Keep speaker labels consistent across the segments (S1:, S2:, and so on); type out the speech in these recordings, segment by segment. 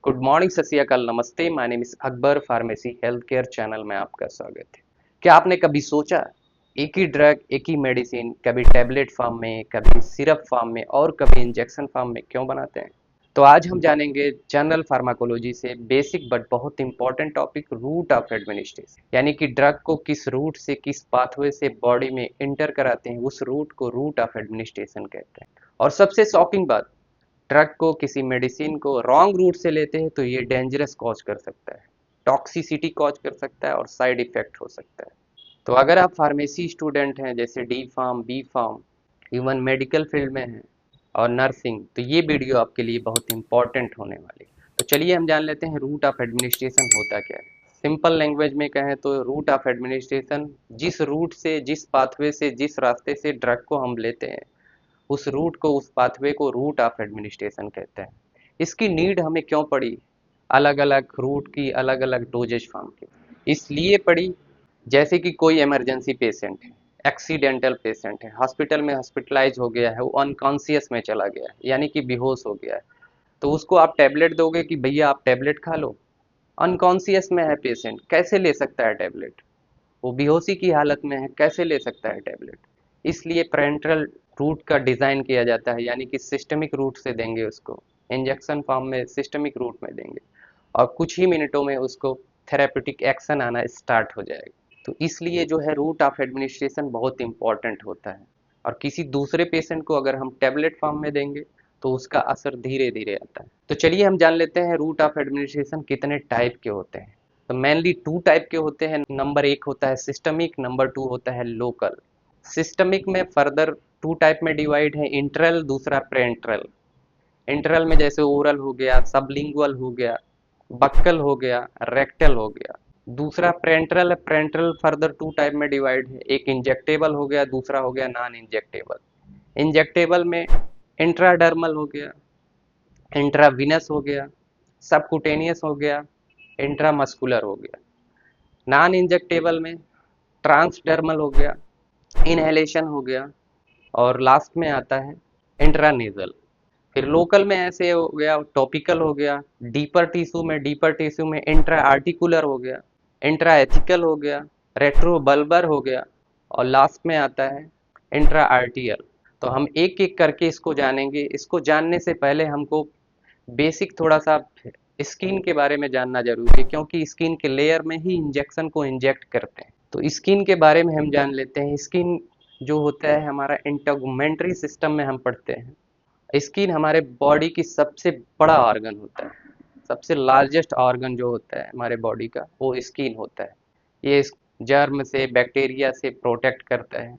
S1: Good morning, सत श्री अकाल, नमस्ते। My name is Akbar. Pharmacy health care channel में आपका स्वागत है। क्या आपने कभी सोचा एक ही ड्रग, एक ही मेडिसिन कभी टैबलेट फॉर्म में, कभी सिरप फॉर्म में और कभी इंजेक्शन फॉर्म में क्यों बनाते हैं? तो आज हम जानेंगे जनरल फार्माकोलॉजी से बेसिक बट बहुत important topic, route of administration. यानी कि ड्रग को किस रूट से, किस पाथवे से बॉडी में इंटर कराते हैं, उस रूट को रूट ऑफ एडमिनिस्ट्रेशन कहते हैं। और सबसे शॉकिंग बात, ड्रग को, किसी मेडिसिन को रॉन्ग रूट से लेते हैं तो ये डेंजरस कॉज कर सकता है, टॉक्सिसिटी कॉज कर सकता है और साइड इफेक्ट हो सकता है। तो अगर आप फार्मेसी स्टूडेंट हैं, जैसे D pharm, B pharm, even medical field में हैं और नर्सिंग, तो ये वीडियो आपके लिए बहुत इंपॉर्टेंट होने वाली। तो चलिए हम जान लेते हैं रूट ऑफ एडमिनिस्ट्रेशन होता क्या है। सिंपल लैंग्वेज में कहें तो रूट ऑफ एडमिनिस्ट्रेशन, जिस रूट से, जिस पाथवे से, जिस रास्ते से ड्रग को हम लेते हैं, उस रूट को, उस पाथवे को रूट ऑफ एडमिनिस्ट्रेशन कहते हैं। इसकी नीड हमें क्यों पड़ी? अलग अलग रूट की अलग अलग डोजेज फॉर्म की इसलिए पड़ी, जैसे कि कोई इमरजेंसी पेशेंट है, एक्सीडेंटल पेशेंट है, हॉस्पिटल में हॉस्पिटलाइज हो गया है, वो अनकॉन्शियस में चला गया है, यानी कि बेहोश हो गया है, तो उसको आप टैबलेट दोगे कि भैया आप टैबलेट खा लो? अनकॉन्शियस में है पेशेंट, कैसे ले सकता है टैबलेट? वो बेहोशी की हालत में है, कैसे ले सकता है टैबलेट? इसलिए पेरेंट्रल रूट का डिज़ाइन किया जाता है, यानी कि सिस्टमिक रूट से देंगे उसको, इंजेक्शन फॉर्म में सिस्टमिक रूट में देंगे और कुछ ही मिनटों में उसको थेरेपेटिक एक्शन आना स्टार्ट हो जाएगा। तो इसलिए जो है रूट ऑफ एडमिनिस्ट्रेशन बहुत इंपॉर्टेंट होता है। और किसी दूसरे पेशेंट को अगर हम टैबलेट फॉर्म में देंगे तो उसका असर धीरे धीरे आता है। तो चलिए हम जान लेते हैं रूट ऑफ एडमिनिस्ट्रेशन कितने टाइप के होते हैं। तो मेनली टू टाइप के होते हैं। नंबर एक होता है सिस्टमिक, नंबर टू होता है लोकल। सिस्टमिक में फर्दर टू टाइप में डिवाइड है, इंटरल, दूसरा प्रेंट्रल। इंटरल में जैसे ओरल हो गया, सबलिंगुअल हो गया, बक्कल हो गया, रेक्टल हो गया। दूसरा प्रेंट्रल है। प्रेंट्रल फर्दर टू टाइप में डिवाइड है, एक इंजेक्टेबल हो गया, दूसरा हो गया नॉन इंजेक्टेबल। इंजेक्टेबल में इंट्राडर्मल हो गया, इंट्राविनस हो गया, सबकुटेनियस हो गया, इंट्रामस्कुलर हो गया। नॉन इंजेक्टेबल में ट्रांसडर्मल हो गया, इनहेलेशन हो गया और लास्ट में आता है इंट्रानेजल। फिर लोकल में ऐसे हो गया, टॉपिकल हो गया, डीपर टिश्यू में इंट्रा आर्टिकुलर हो गया, इंट्रा एथिकल हो गया, रेट्रोबल्बर हो गया और लास्ट में आता है इंट्रा आर्टियल। तो हम एक एक करके इसको जानेंगे। इसको जानने से पहले हमको बेसिक थोड़ा सा स्किन के बारे में जानना जरूरी है, क्योंकि स्किन के लेयर में ही इंजेक्शन को इंजेक्ट करते हैं। तो स्किन के बारे में हम जान लेते हैं। स्किन जो होता है हमारा इंटेगुमेंट्री सिस्टम में हम पढ़ते हैं। स्किन हमारे बॉडी की सबसे बड़ा ऑर्गन होता है। सबसे लार्जेस्ट ऑर्गन जो होता है हमारे बॉडी का, वो स्किन होता है। ये जर्म से, बैक्टीरिया से प्रोटेक्ट करता है।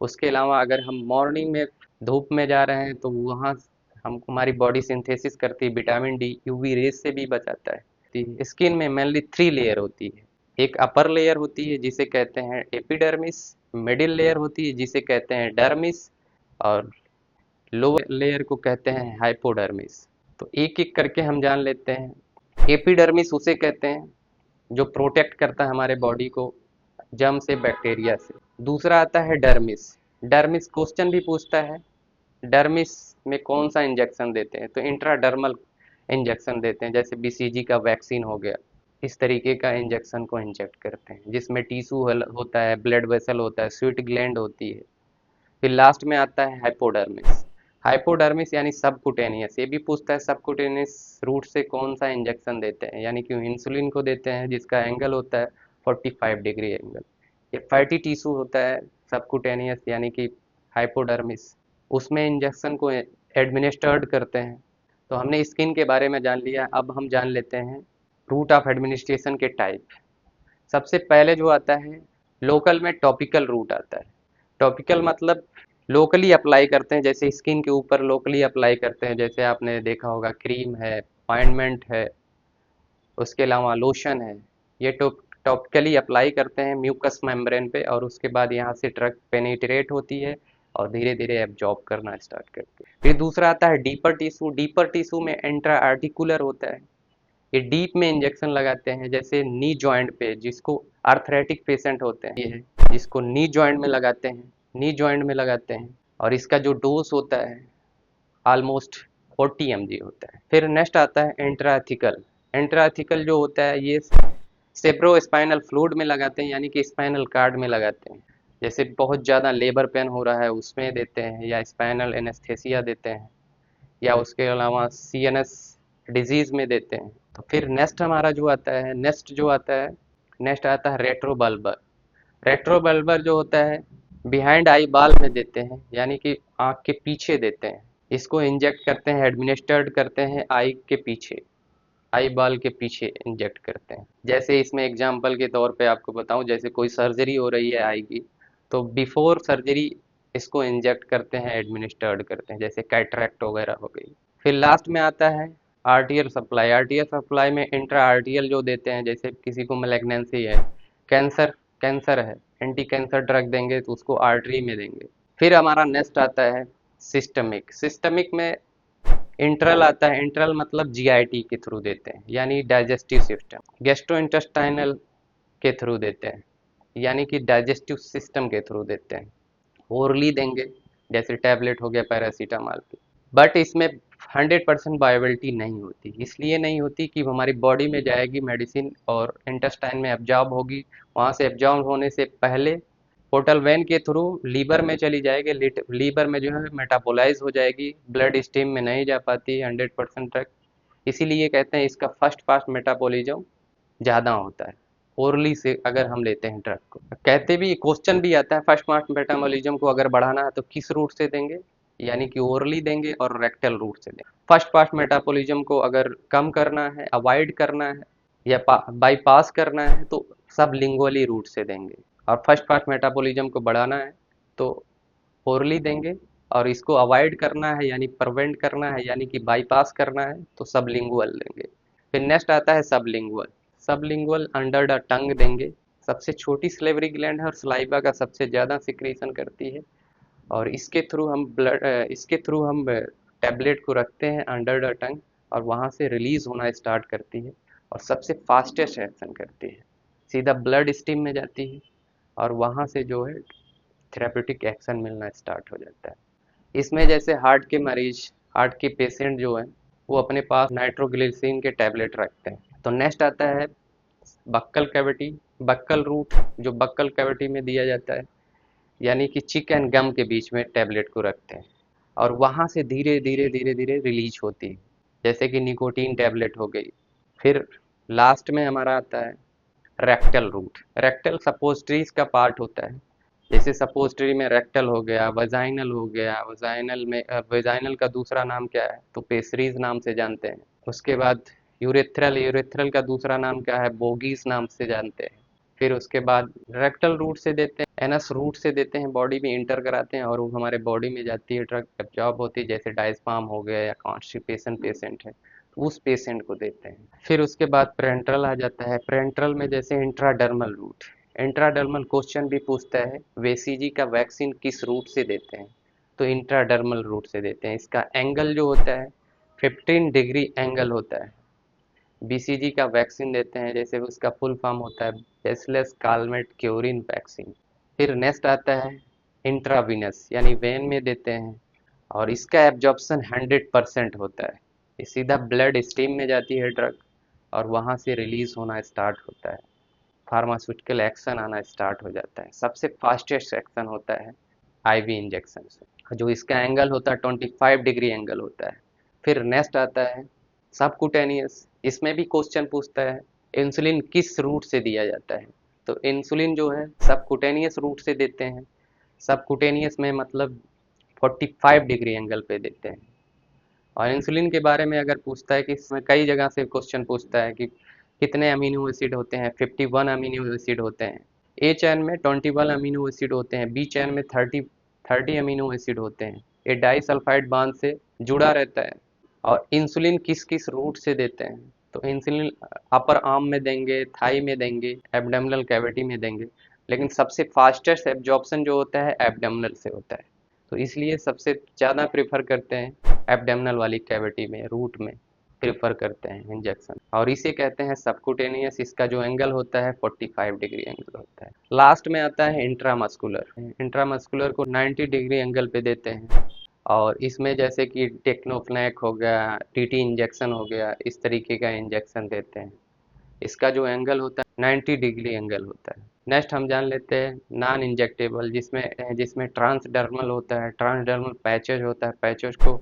S1: उसके अलावा अगर हम मॉर्निंग में धूप में जा रहे हैं तो वहाँ हम, हमारी बॉडी सिंथेसिस करती है विटामिन डी, यूवी रेज से भी बचाता है। स्किन में मेनली थ्री लेयर होती है। एक अपर लेयर होती है जिसे कहते हैं एपिडर्मिस, मिडिल लेयर होती है जिसे कहते हैं डर्मिस और लोअर लेयर को कहते हैं हाइपोडर्मिस। तो एक एक करके हम जान लेते हैं। एपिडर्मिस उसे कहते हैं जो प्रोटेक्ट करता है हमारे बॉडी को जर्म से, बैक्टीरिया से। दूसरा आता है डर्मिस। डर्मिस क्वेश्चन भी पूछता है, डर्मिस में कौन सा इंजेक्शन देते हैं? तो इंट्राडर्मल इंजेक्शन देते हैं, जैसे बीसीजी का वैक्सीन हो गया, इस तरीके का इंजेक्शन को इंजेक्ट करते हैं जिसमें टिश्यू होता है, ब्लड वेसल होता है, स्वीट ग्लैंड होती है। फिर लास्ट में आता है हाइपोडर्मिस। हाइपोडर्मिस यानी सबकुटेनियस, ये भी पूछता है सबकुटेनियस रूट से कौन सा इंजेक्शन देते हैं, यानी कि इंसुलिन को देते हैं जिसका एंगल होता है 45 डिग्री एंगल। ये फैटी टिश्यू होता है सबकुटेनियस यानी कि हाइपोडर्मिस, उसमें इंजेक्शन को एडमिनिस्टर्ड करते हैं। तो हमने स्किन के बारे में जान लिया, अब हम जान लेते हैं रूट ऑफ एडमिनिस्ट्रेशन के टाइप। सबसे पहले जो आता है लोकल में, टॉपिकल रूट आता है। टॉपिकल मतलब लोकली अप्लाई करते हैं, जैसे स्किन के ऊपर लोकली अप्लाई करते हैं, जैसे आपने देखा होगा क्रीम है, ऑइंटमेंट है, उसके अलावा लोशन है। ये टॉपिकली अप्लाई करते हैं म्यूकस मेम्ब्रेन पे और उसके बाद यहाँ से ड्रग पेनिट्रेट होती है और धीरे धीरे एब्जॉर्ब करना स्टार्ट करती है। फिर दूसरा आता है डीपर टिश्यू। डीपर टिश्यू में इंट्रा आर्टिकुलर होता है, ये डीप में इंजेक्शन लगाते हैं, जैसे नी जॉइंट पे, जिसको आर्थराइटिक पेशेंट होते हैं, ये है जिसको नी जॉइंट में लगाते हैं, नी जॉइंट में लगाते हैं। और इसका जो डोज होता है ऑलमोस्ट 40 mg होता है। फिर नेक्स्ट आता है इंट्राथिकल। इंट्राथिकल जो होता है ये सेब्रोस्पाइनल फ्लूइड में लगाते हैं, यानी कि स्पाइनल कार्ड में लगाते हैं। जैसे बहुत ज़्यादा लेबर पेन हो रहा है उसमें देते हैं, या स्पाइनल एनेस्थेसिया देते हैं, या उसके अलावा सीएनएस डिजीज में देते हैं। तो फिर नेक्स्ट हमारा जो आता है, नेक्स्ट आता है रेट्रोबल्बर। रेट्रोबल्बर जो होता है बिहाइंड आई बाल में देते हैं, यानी कि आँख के पीछे देते हैं। इसको इंजेक्ट करते हैं, एडमिनिस्टर्ड करते हैं आई के पीछे, आई बाल के पीछे इंजेक्ट करते हैं। जैसे इसमें एग्जांपल के तौर पे आपको बताऊं, जैसे कोई सर्जरी हो रही है आई की, तो बिफोर सर्जरी इसको इंजेक्ट करते हैं, एडमिनिस्टर्ड करते हैं, जैसे कैटरेक्ट वगैरह हो गई। फिर लास्ट में आता है आर्टियल सप्लाई। आर्टियल सप्लाई में इंट्रा आर्टियल जो देते हैं, जैसे किसी को मैलिग्नेंसी है, कैंसर कैंसर है, एंटी कैंसर ड्रग देंगे तो उसको आर्टरी में देंगे। फिर हमारा नेक्स्ट आता है सिस्टमिक। सिस्टमिक में इंट्रल आता है। इंट्रल मतलब जीआईटी के थ्रू देते हैं, यानी डाइजेस्टिव सिस्टम। गैस्ट्रोइंटेस्टाइनल के थ्रू देते हैं, यानी कि डाइजेस्टिव सिस्टम के थ्रू देते हैं। ओरली देंगे, जैसे टैबलेट हो गया पैरासीटामॉल की। बट इसमें 100% बायोबिलिटी नहीं होती। इसलिए नहीं होती कि हमारी बॉडी में जाएगी मेडिसिन और इंटेस्टाइन में एब्जॉर्ब होगी, वहाँ से एब्जॉर्ब होने से पहले पोर्टल वेन के थ्रू लीवर में चली जाएगी। लीवर में जो है मेटाबोलाइज हो जाएगी, ब्लड स्ट्रीम में नहीं जा पाती 100% तक। इसीलिए कहते हैं इसका फर्स्ट पास मेटाबॉलिज्म ज़्यादा होता है ओरली से अगर हम लेते हैं ड्रग को। कहते भी, क्वेश्चन भी आता है फर्स्ट पास मेटाबॉलिज्म को अगर बढ़ाना है तो किस रूट से देंगे, यानी कि ओरली देंगे और रेक्टल रूट से देंगे। फर्स्ट पास मेटाबॉलिज्म को अगर कम करना है, अवॉइड करना है या बाईपास करना है तो सब लिंगुअली रूट से देंगे। और फर्स्ट पास मेटाबॉलिज्म को बढ़ाना है तो ओरली देंगे, और इसको अवॉइड करना है यानी प्रिवेंट करना है, यानी कि बाईपास करना है तो सबलिंगुअल देंगे। फिर नेक्स्ट आता है sublingual. Sublingual under the tongue देंगे। सबसे छोटी सलेवरी ग्लैंड है और सलाइवा का सबसे ज़्यादा सिक्रीशन करती है, और इसके थ्रू हम टैबलेट को रखते हैं अंडर द टंग, और वहाँ से रिलीज होना स्टार्ट करती है और सबसे फास्टेस्ट एक्शन करती है, सीधा ब्लड स्ट्रीम में जाती है और वहाँ से जो है थेरेप्यूटिक एक्शन मिलना स्टार्ट हो जाता है। इसमें जैसे हार्ट के पेशेंट जो हैं वो अपने पास नाइट्रोग्लिसरीन के टैबलेट रखते हैं। तो नेक्स्ट आता है बक्कल कैविटी। बक्कल रूट जो बक्कल कैविटी में दिया जाता है, यानी कि चिक एंड गम के बीच में टैबलेट को रखते हैं और वहाँ से धीरे धीरे धीरे धीरे रिलीज होती है, जैसे कि निकोटीन टैबलेट हो गई। फिर लास्ट में हमारा आता है रेक्टल रूट। रेक्टल सपोजिटरीज का पार्ट होता है, जैसे सपोजिटरी में रेक्टल हो गया, वजाइनल हो गया। वजाइनल का दूसरा नाम क्या है तो पेसरीज नाम से जानते हैं। उसके बाद यूरेथ्रल का दूसरा नाम क्या है, बोगीज नाम से जानते हैं। फिर उसके बाद रेक्टल रूट से देते हैं, एनस रूट से देते हैं, बॉडी में इंटर कराते हैं और वो हमारे बॉडी में जाती है, ड्रग एब्जॉर्ब होती है। जैसे डायस्पाम हो गया या कॉन्स्टिपेशन पेशेंट है तो उस पेशेंट को देते हैं। फिर उसके बाद पेरेंट्रल आ जाता है। पेरेंट्रल में जैसे इंट्राडर्मल रूट। इंट्राडर्मल क्वेश्चन भी पूछता है वेसीजी का वैक्सीन किस रूट से देते हैं, तो इंट्राडर्मल रूट से देते हैं। इसका एंगल जो होता है 15 डिग्री एंगल होता है। बीसीजी का वैक्सीन देते हैं, जैसे उसका फुल फॉर्म होता है बेसिलस कालमेट क्योरिन वैक्सीन। फिर नेक्स्ट आता है इंट्रावीनस, यानी वेन में देते हैं और इसका एब्जॉर्प्शन 100% होता है। ये सीधा ब्लड स्ट्रीम में जाती है ड्रग और वहाँ से रिलीज होना स्टार्ट होता है, फार्मास्यूटिकल एक्शन आना स्टार्ट हो जाता है। सबसे फास्टेस्ट एक्शन होता है आईवी इंजेक्शन से, जो इसका एंगल होता है 25 डिग्री एंगल होता है। फिर नेक्स्ट आता है सबकुटेनियस। इसमें भी क्वेश्चन पूछता है इंसुलिन किस रूट से दिया जाता है, तो इंसुलिन जो है सबकुटेनियस रूट से देते हैं। सबकुटेनियस में मतलब 45 डिग्री एंगल पे देते हैं। और इंसुलिन के बारे में अगर पूछता है कि इसमें कई जगह से क्वेश्चन पूछता है कि कितने अमीनो एसिड होते हैं, 51 अमीनो एसिड होते हैं। ए चैन में 21 अमीनो एसिड होते हैं, बी चैन में 30 अमीनो एसिड होते हैं। ये डाइसल्फाइड बांध से जुड़ा रहता है। और इंसुलिन किस किस रूट से देते हैं, तो इंसुलिन अपर आर्म में देंगे, थाई में देंगे, एब्डोमिनल कैविटी में देंगे, लेकिन सबसे फास्टेस्ट एब्जॉर्प्शन जो होता है एब्डोमिनल से होता है। तो इसलिए सबसे ज़्यादा प्रेफर करते हैं एब्डोमिनल वाली कैविटी में, रूट में प्रेफर करते हैं इंजेक्शन, और इसे कहते हैं सबकुटेनियस। इसका जो एंगल होता है 45 डिग्री एंगल होता है। लास्ट में आता है इंट्रामस्कुलर। इंट्रामस्कुलर को 90 डिग्री एंगल पे देते हैं और इसमें जैसे कि टेक्नोफ्लैक हो गया, टीटी इंजेक्शन हो गया, इस तरीके का इंजेक्शन देते हैं। इसका जो एंगल होता है 90 डिग्री एंगल होता है। नेक्स्ट हम जान लेते हैं नॉन इंजेक्टेबल, जिसमें जिसमें ट्रांसडर्मल होता है। ट्रांसडर्मल पैचेज होता है, पैचेज को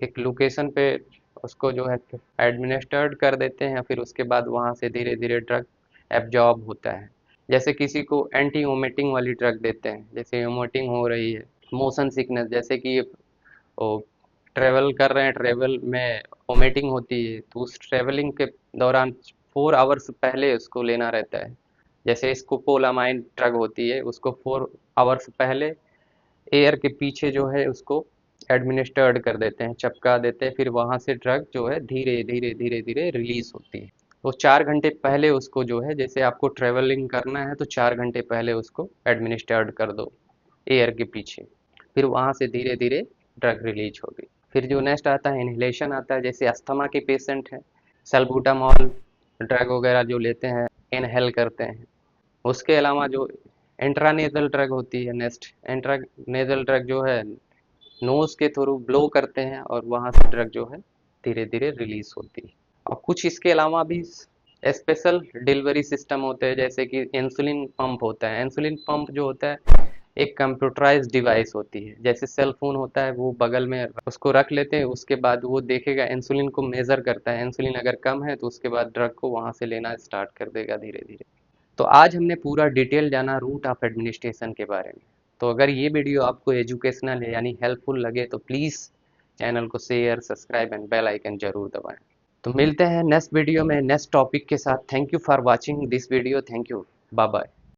S1: एक लोकेशन पे उसको जो है एडमिनिस्टर्ड कर देते हैं, फिर उसके बाद वहाँ से धीरे धीरे ड्रग एब्जॉर्ब होता है। जैसे किसी को एंटी वोमिटिंग वाली ड्रग देते हैं, जैसे वोमिटिंग हो रही है, मोशन सिकनेस, जैसे कि वो ट्रेवल कर रहे हैं, ट्रेवल में वोमिटिंग होती है, तो उस ट्रेवलिंग के दौरान 4 आवर्स पहले उसको लेना रहता है। जैसे स्कोपोलामाइन ड्रग होती है, उसको 4 आवर्स पहले एयर के पीछे जो है उसको एडमिनिस्टर्ड कर देते हैं, चपका देते हैं, फिर वहां से ड्रग जो है धीरे धीरे धीरे धीरे रिलीज होती है। वो 4 घंटे पहले उसको जो है, जैसे आपको ट्रेवलिंग करना है तो 4 घंटे पहले उसको एडमिनिस्टर्ड कर दो एयर के पीछे, फिर वहां से धीरे धीरे ड्रग रिलीज होगी। फिर जो नेक्स्ट आता है इनहेलेशन आता है, जैसे अस्थमा के पेशेंट हैं, सल्बूटामॉल ड्रग वगैरह जो लेते हैं, इनहेल करते हैं। उसके अलावा जो इंट्रानेजल ड्रग होती है, नेक्स्ट इंट्रानेजल ड्रग जो है नोज के थ्रू ब्लो करते हैं और वहां से ड्रग जो है धीरे धीरे रिलीज होती है। और कुछ इसके अलावा भी स्पेशल डिलीवरी सिस्टम होते हैं, जैसे कि इंसुलिन पंप होता है। इंसुलिन पंप जो होता है एक कंप्यूटराइज्ड डिवाइस होती है, जैसे सेल फोन होता है, वो बगल में उसको रख लेते हैं, उसके बाद वो देखेगा, इंसुलिन को मेजर करता है, इंसुलिन अगर कम है तो उसके बाद ड्रग को वहां से लेना स्टार्ट कर देगा धीरे धीरे। तो आज हमने पूरा डिटेल जाना रूट ऑफ एडमिनिस्ट्रेशन के बारे में। तो अगर ये वीडियो आपको एजुकेशनल है यानी हेल्पफुल लगे तो प्लीज़ चैनल को share, subscribe and bell icon जरूर दबाएं। तो मिलते हैं नेक्स्ट वीडियो में नेक्स्ट टॉपिक के साथ। Thank you for watching this video. Thank you. Bye bye.